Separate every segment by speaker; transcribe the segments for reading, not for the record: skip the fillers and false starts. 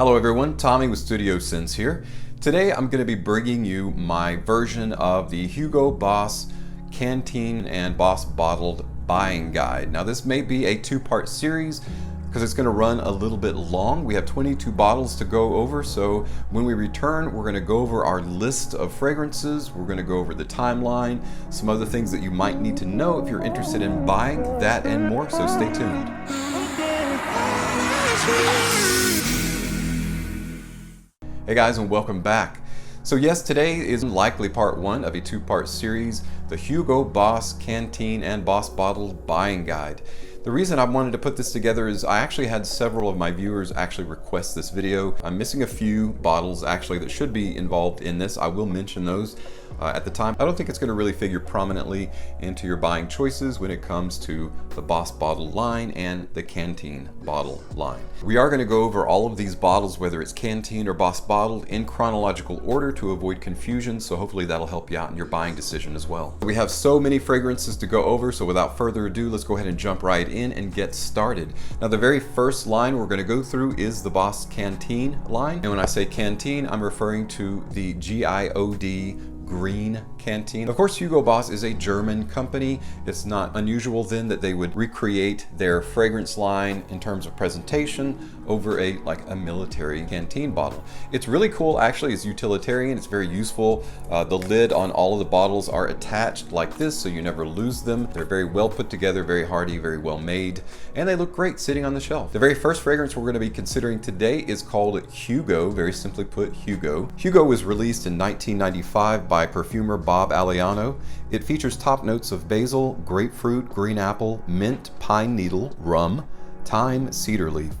Speaker 1: Hello everyone, Tommy with Studio Sense here. Today I'm going to be bringing you my version of the Hugo Boss Canteen and Boss Bottled Buying Guide. Now this may be a two-part series because it's going to run a little bit long. We have 22 bottles to go over, so when we return we're going to go over our list of fragrances, we're going to go over the timeline, some other things that you might need to know if you're interested in buying that and more, so stay tuned. Hey guys, and welcome back. So yes, today is likely part one of a two-part series, the Hugo Boss Canteen and Boss Bottled Buying Guide. The reason I wanted to put this together is I actually had several of my viewers actually request this video. I'm missing a few bottles actually that should be involved in this. I will mention those at the time. I don't think it's going to really figure prominently into your buying choices when it comes to the Boss Bottle line and the Canteen bottle line. We are going to go over all of these bottles, whether it's Canteen or Boss Bottled, in chronological order to avoid confusion, so hopefully that'll help you out in your buying decision as well. We have so many fragrances to go over, so without further ado, let's go ahead and jump right in and get started. Now the very first line we're going to go through is the Boss Canteen line, and when I say Canteen, I'm referring to the GIOD green Canteen. Of course, Hugo Boss is a German company. It's not unusual then that they would recreate their fragrance line in terms of presentation over a military canteen bottle. It's really cool, actually. It's utilitarian, it's very useful. The lid on all of the bottles are attached like this, so you never lose them. They're very well put together, very hardy, very well made, and they look great sitting on the shelf. The very first fragrance we're going to be considering today is called Hugo, very simply put, Hugo. Hugo was released in 1995 by perfumer Bob Alliano. It features top notes of basil, grapefruit, green apple, mint, pine needle, rum, thyme, cedar leaf.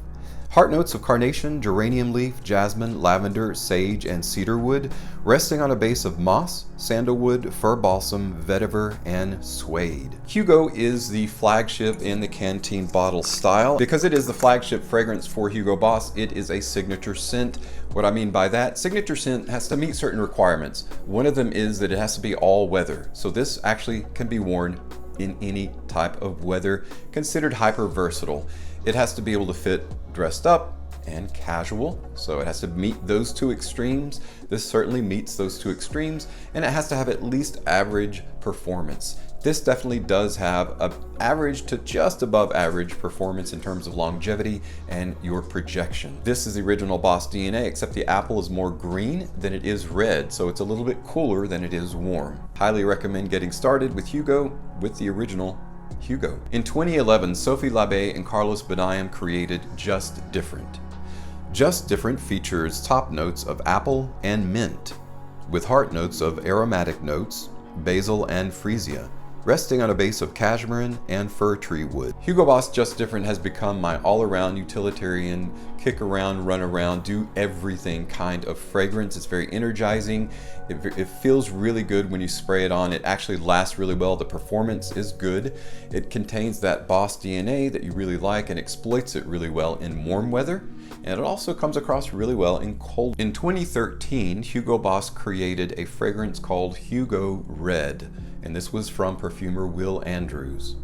Speaker 1: Heart notes of carnation, geranium leaf, jasmine, lavender, sage, and cedarwood, resting on a base of moss, sandalwood, fir balsam, vetiver, and suede. Hugo is the flagship in the Canteen bottle style. Because it is the flagship fragrance for Hugo Boss, it is a signature scent. What I mean by that, signature scent has to meet certain requirements. One of them is that it has to be all weather. So this actually can be worn in any type of weather, considered hyper versatile. It has to be able to fit dressed up and casual, so it has to meet those two extremes. This certainly meets those two extremes, and it has to have at least average performance. This definitely does have an average to just above average performance in terms of longevity and your projection. This is the original Boss DNA, except the apple is more green than it is red, so it's a little bit cooler than it is warm. Highly recommend getting started with Hugo with the original Hugo. In 2011, Sophie Labbe and Carlos Benayem created Just Different. Just Different features top notes of apple and mint, with heart notes of aromatic notes, basil and freesia, resting on a base of cashmere and fir tree wood. Hugo Boss Just Different has become my all-around utilitarian, kick around, run around, do everything kind of fragrance. It's very energizing. It feels really good when you spray it on. It actually lasts really well. The performance is good. It contains that Boss DNA that you really like and exploits it really well in warm weather. And it also comes across really well in cold. In 2013, Hugo Boss created a fragrance called Hugo Red, and this was from perfumer Will Andrews.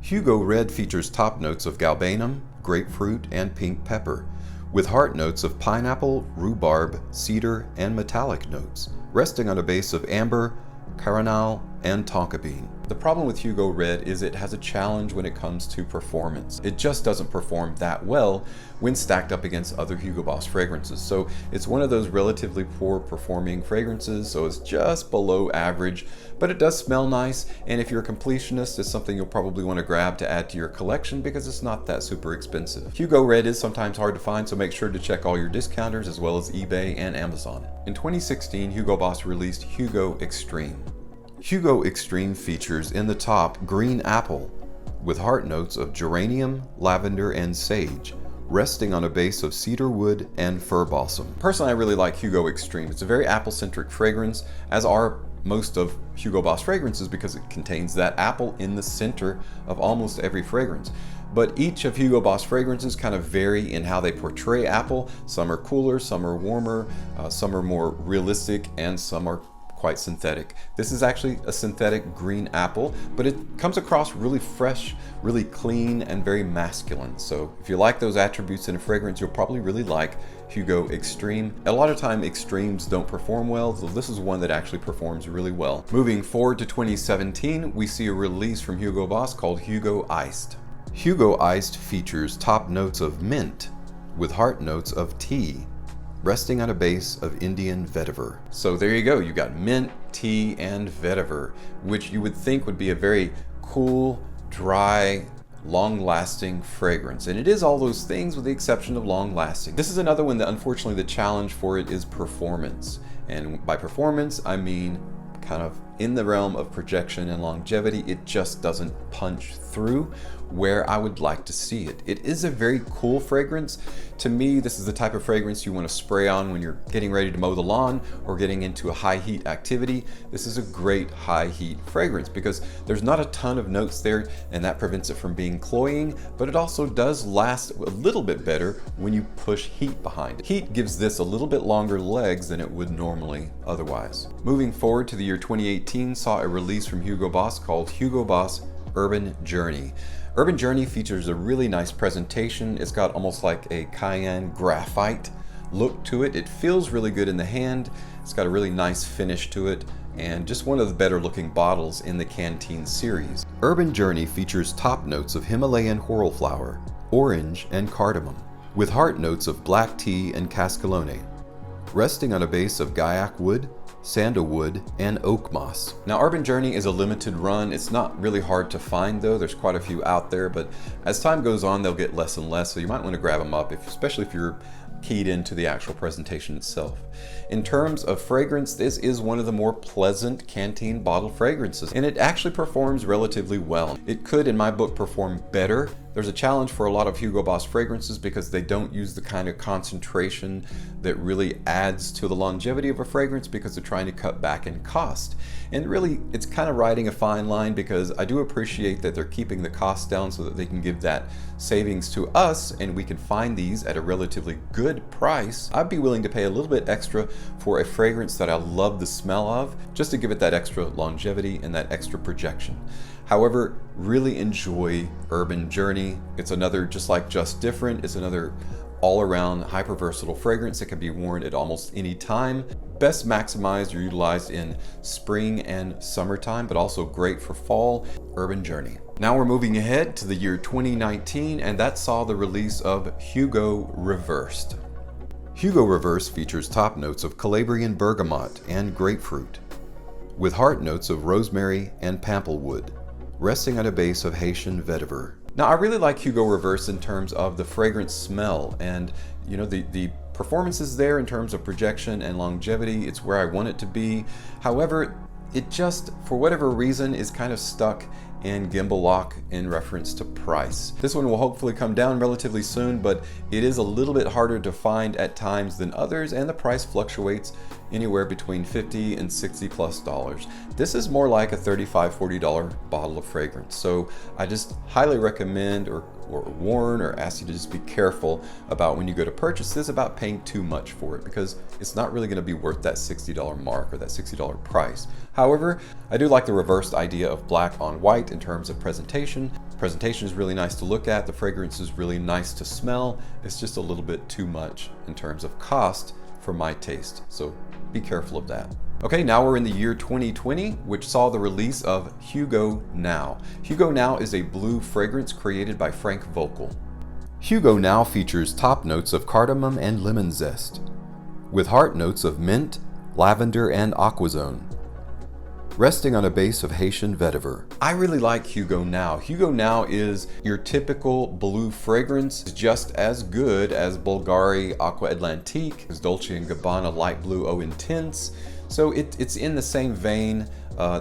Speaker 1: Hugo Red features top notes of galbanum, grapefruit, and pink pepper, with heart notes of pineapple, rhubarb, cedar, and metallic notes, resting on a base of amber, caramel, and tonka bean. The problem with Hugo Red is it has a challenge when it comes to performance. It just doesn't perform that well when stacked up against other Hugo Boss fragrances. So it's one of those relatively poor performing fragrances, so it's just below average, but it does smell nice, and if you're a completionist, it's something you'll probably want to grab to add to your collection because it's not that super expensive. Hugo Red is sometimes hard to find, so make sure to check all your discounters as well as eBay and Amazon. In 2016, Hugo Boss released Hugo Extreme. Hugo Extreme features in the top green apple with heart notes of geranium, lavender, and sage, resting on a base of cedar wood and fir balsam. Personally, I really like Hugo Extreme. It's a very apple-centric fragrance, as are most of Hugo Boss fragrances, because it contains that apple in the center of almost every fragrance. But each of Hugo Boss fragrances kind of vary in how they portray apple. Some are cooler, some are warmer, some are more realistic, and some are quite synthetic. This is actually a synthetic green apple, but it comes across really fresh, really clean, and very masculine. So if you like those attributes in a fragrance, you'll probably really like Hugo Extreme. A lot of time extremes don't perform well, so this is one that actually performs really well. Moving forward to 2017, we see a release from Hugo Boss called Hugo Iced. Hugo Iced features top notes of mint with heart notes of tea, resting on a base of Indian vetiver. So there you go, you got mint, tea, and vetiver, which you would think would be a very cool, dry, long-lasting fragrance. And it is all those things with the exception of long-lasting. This is another one that unfortunately the challenge for it is performance. And by performance, I mean kind of in the realm of projection and longevity. It just doesn't punch through where I would like to see it. It is a very cool fragrance. To me, this is the type of fragrance you want to spray on when you're getting ready to mow the lawn or getting into a high heat activity. This is a great high heat fragrance because there's not a ton of notes there, and that prevents it from being cloying, but it also does last a little bit better when you push heat behind it. Heat gives this a little bit longer legs than it would normally otherwise. Moving forward to the year 2018 saw a release from Hugo Boss called Hugo Boss Urban Journey. Urban Journey features a really nice presentation. It's got almost like a cayenne graphite look to it. It feels really good in the hand. It's got a really nice finish to it, and just one of the better looking bottles in the Canteen series. Urban Journey features top notes of Himalayan whorl flower, orange, and cardamom, with heart notes of black tea and cascalone, resting on a base of gaiac wood, sandalwood, and oak moss. Now, Urban Journey is a limited run. It's not really hard to find though. There's quite a few out there, but as time goes on, they'll get less and less, so you might want to grab them up, especially if you're keyed into the actual presentation itself. In terms of fragrance, this is one of the more pleasant Canteen bottle fragrances, and it actually performs relatively well. It could, in my book, perform better. There's a challenge for a lot of Hugo Boss fragrances because they don't use the kind of concentration that really adds to the longevity of a fragrance because they're trying to cut back in cost. And really, it's kind of riding a fine line because I do appreciate that they're keeping the cost down so that they can give that savings to us and we can find these at a relatively good price. I'd be willing to pay a little bit extra for a fragrance that I love the smell of, just to give it that extra longevity and that extra projection. However, really enjoy Urban Journey. It's another, just like Just Different, it's another all-around hyper-versatile fragrance that can be worn at almost any time. Best maximized or utilized in spring and summertime, but also great for fall. Urban Journey. Now we're moving ahead to the year 2019, and that saw the release of Hugo Reversed. Hugo Reverse features top notes of Calabrian bergamot and grapefruit, with heart notes of rosemary and pamplewood, resting on a base of Haitian vetiver. Now, I really like Hugo Reverse in terms of the fragrance smell, and you know, the performance is there in terms of projection and longevity. It's where I want it to be. However, it just, for whatever reason, is kind of stuck in gimbal lock in reference to price. This one will hopefully come down relatively soon, but it is a little bit harder to find at times than others, and the price fluctuates anywhere between $50 and $60+. This is more like a $35, $40 bottle of fragrance. So I just highly recommend or warn or ask you to just be careful about when you go to purchase this about paying too much for it, because it's not really going to be worth that $60 mark or that $60 price. However, I do like the reversed idea of black on white in terms of presentation. Presentation is really nice to look at. The fragrance is really nice to smell. It's just a little bit too much in terms of cost for my taste. So be careful of that. Okay, now we're in the year 2020, which saw the release of Hugo Now. Hugo Now is a blue fragrance created by Frank Vogel. Hugo Now features top notes of cardamom and lemon zest, with heart notes of mint, lavender, and aquazone, resting on a base of Haitian vetiver. I really like Hugo Now. Hugo Now is your typical blue fragrance, just as good as Bulgari Aqua Atlantique, Dolce & Gabbana Light Blue Eau Intense. So it's in the same vein,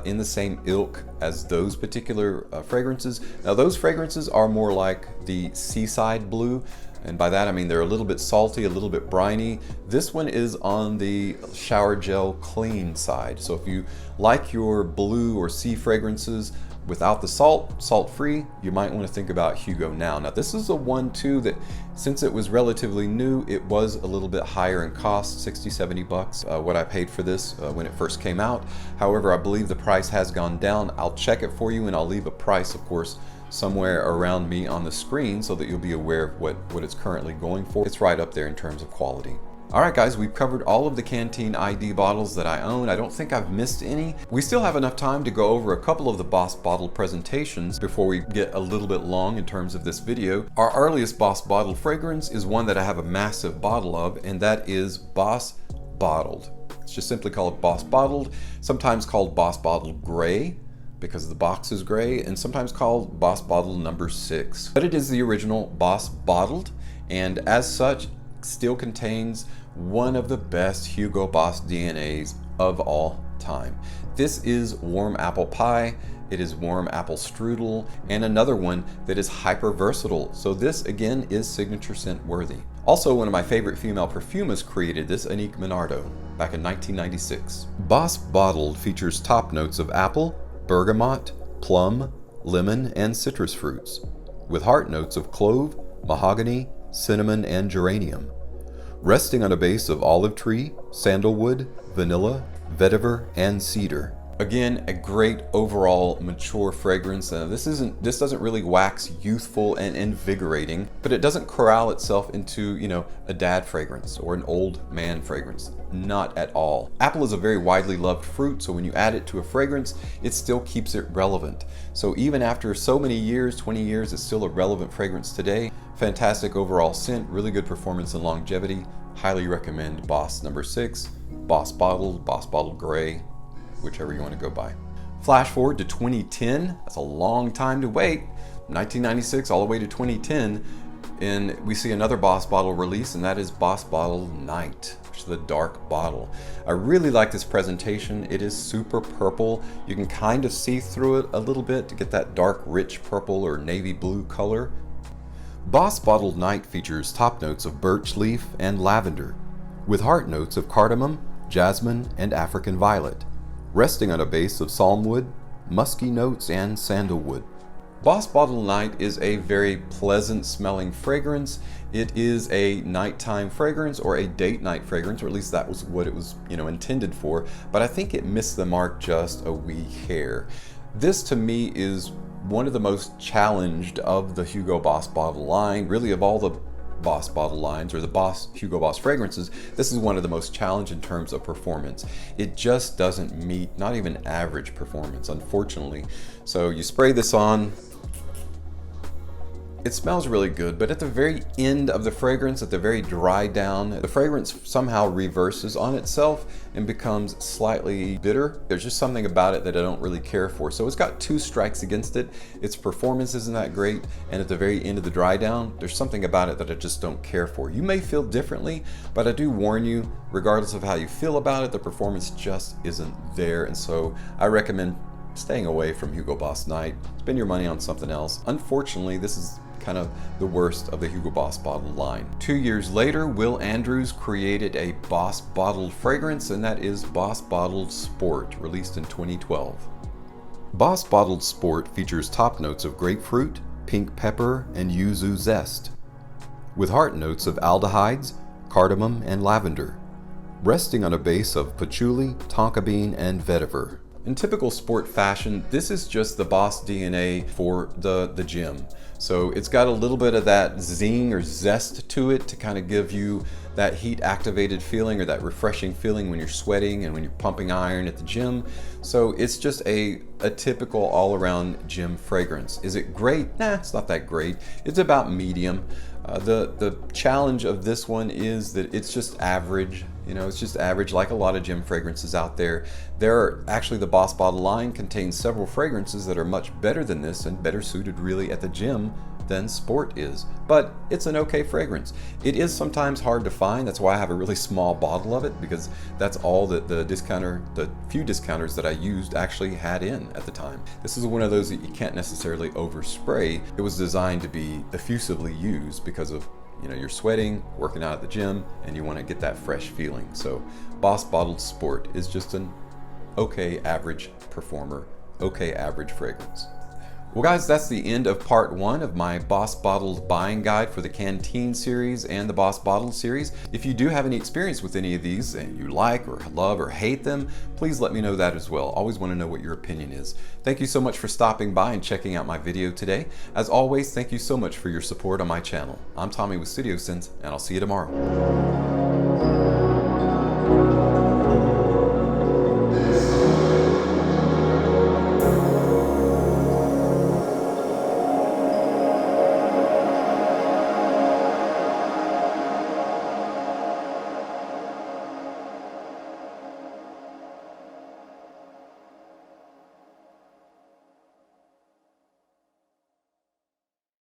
Speaker 1: in the same ilk as those particular fragrances. Now those fragrances are more like the seaside blue, and by that I mean they're a little bit salty, a little bit briny. This one is on the shower gel clean side. So if you like your blue or sea fragrances, without the salt, salt-free, you might want to think about Hugo now. Now this is a one too that, since it was relatively new, it was a little bit higher in cost, 60, 70 bucks, what I paid for this when it first came out. However, I believe the price has gone down. I'll check it for you, and I'll leave a price, of course, somewhere around me on the screen so that you'll be aware of what it's currently going for. It's right up there in terms of quality. Alright guys, we've covered all of the Canteen ID bottles that I own. I don't think I've missed any. We still have enough time to go over a couple of the Boss bottle presentations before we get a little bit long in terms of this video. Our earliest Boss bottle fragrance is one that I have a massive bottle of, and that is Boss Bottled. It's just simply called Boss Bottled, sometimes called Boss Bottled Gray because the box is gray, and sometimes called Boss Bottle number 6. But it is the original Boss Bottled, and as such, still contains one of the best Hugo Boss DNAs of all time. This is warm apple pie, it is warm apple strudel, and another one that is hyper versatile. So this again is signature scent worthy. Also, one of my favorite female perfumers created this, Anique Minardo, back in 1996. Boss Bottled features top notes of apple, bergamot, plum, lemon, and citrus fruits, with heart notes of clove, mahogany, cinnamon, and geranium, resting on a base of olive tree, sandalwood, vanilla, vetiver, and cedar. Again, a great overall mature fragrance. This doesn't really wax youthful and invigorating, but it doesn't corral itself into, a dad fragrance or an old man fragrance. Not at all. Apple is a very widely loved fruit, so when you add it to a fragrance, it still keeps it relevant. So even after so many years, 20 years, it's still a relevant fragrance today. Fantastic overall scent, really good performance and longevity. Highly recommend Boss number 6, Boss Bottled Gray, whichever you want to go by. Flash forward to 2010, that's a long time to wait. 1996 all the way to 2010, and we see another Boss bottle release, and that is Boss Bottle Night, which is the dark bottle. I really like this presentation. It is super purple. You can kind of see through it a little bit to get that dark, rich purple or navy blue color. Boss Bottled Night features top notes of birch leaf and lavender, with heart notes of cardamom, jasmine, and African violet, resting on a base of psalmwood, musky notes, and sandalwood. Boss Bottled Night is a very pleasant smelling fragrance. It is a nighttime fragrance or a date night fragrance, or at least that was what it was, intended for, but I think it missed the mark just a wee hair. This to me is one of the most challenged of the Hugo Boss bottle line, really of all the Boss bottle lines or the Hugo Boss fragrances. This is one of the most challenged in terms of performance. It just doesn't meet not even average performance, unfortunately. So you spray this on, it smells really good, but at the very end of the fragrance, at the very dry down, the fragrance somehow reverses on itself and becomes slightly bitter. There's just something about it that I don't really care for. So it's got two strikes against it. Its performance isn't that great, and at the very end of the dry down, there's something about it that I just don't care for. You may feel differently, but I do warn you, regardless of how you feel about it, the performance just isn't there, and so I recommend staying away from Hugo Boss Night. Spend your money on something else. Unfortunately, this is kind of the worst of the Hugo Boss bottle line. 2 years later, Will Andrews created a Boss bottled fragrance, and that is Boss Bottled Sport, released in 2012. Boss Bottled Sport features top notes of grapefruit, pink pepper, and yuzu zest, with heart notes of aldehydes, cardamom, and lavender, resting on a base of patchouli, tonka bean, and vetiver. In typical sport fashion, this is just the Boss DNA for the gym. So it's got a little bit of that zing or zest to it to kind of give you that heat activated feeling or that refreshing feeling when you're sweating and when you're pumping iron at the gym. So it's just a typical all around gym fragrance. Is it great? Nah, it's not that great. It's about medium. The challenge of this one is that it's just average. It's just average, like a lot of gym fragrances out there. Actually, the Boss bottle line contains several fragrances that are much better than this and better suited really at the gym than sport is. But it's an okay fragrance. It is sometimes hard to find. That's why I have a really small bottle of it, because that's all that the few discounters that I used actually had in at the time. This is one of those that you can't necessarily overspray. It was designed to be effusively used because of you're sweating, working out at the gym, and you want to get that fresh feeling. So Boss Bottled Sport is just an okay average performer, okay average fragrance. Well guys, that's the end of part 1 of my Boss Bottled buying guide for the Canteen series and the Boss Bottled series. If you do have any experience with any of these and you like or love or hate them, please let me know that as well. Always want to know what your opinion is. Thank you so much for stopping by and checking out my video today. As always, thank you so much for your support on my channel. I'm Tommy with Studio Sense, and I'll see you tomorrow.